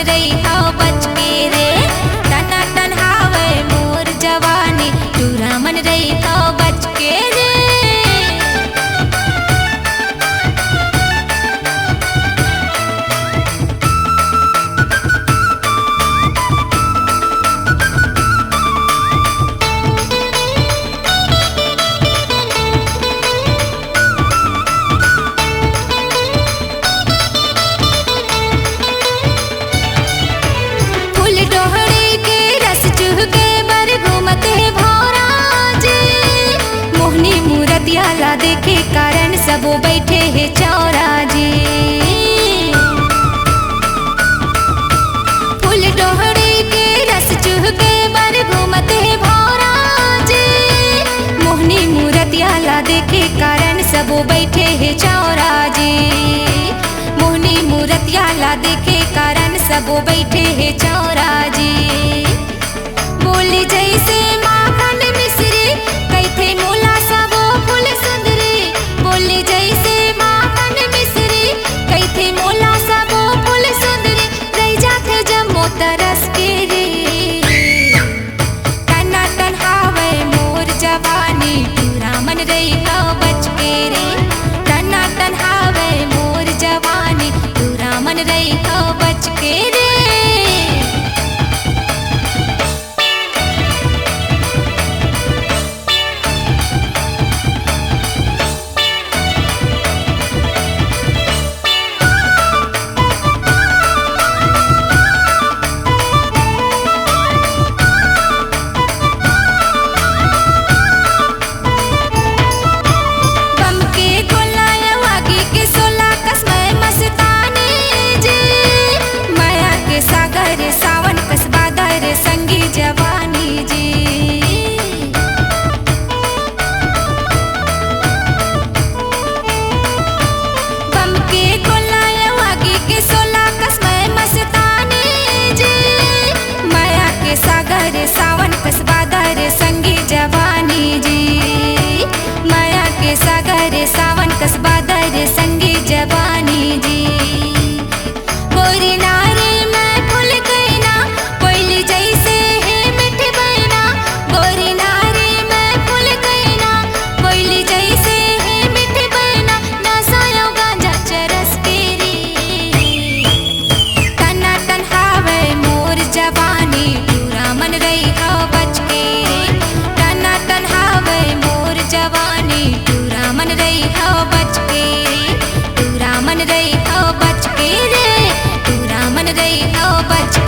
रही हो बच के रे। टना टन हावे मोर जवानी तूरा मन रही हो बच के रे। ला देखे कारण सबो बैठे है चौरा जी। फूल डोहड़ी के रस चूह के बर घूमते भौरा जी। मोहनी मूरतिया ला देखे कारण सबो बैठे है चौरा जी। मोहनी मूरतिया ला देखे कारण सबो बैठे है चौरा जी। बोली जैसे माखन मिश्री कैथे मोला सबो फूल सुंदरी। बोली जैसे माखन मिश्री कैथे मोला सबो फूल सुंदरी। रह जाते जमो तरस के रे। टना टन हावे मोर जवानी तूरा मन रही हो बच के रे। टना टन हावे मोर जवानी तूरा मन रही हो बच के रे। सावन कसबा दर संगी जवानी जी। बम के गोला वागी के सोला कसमय मस्तानी जी। माया के सागर सावन कसबा दर संगी जवानी जी। माया के सागर सावन कसबा दर संगी जवानी जी। गोरी नारी जवानी तूरा मन रही हो बच के रे। टना टन हावे मोर जवानी तूरा मन रही हो बच के रे। तूरा मन रही हो बच के रे। तूरा मन रही हो बच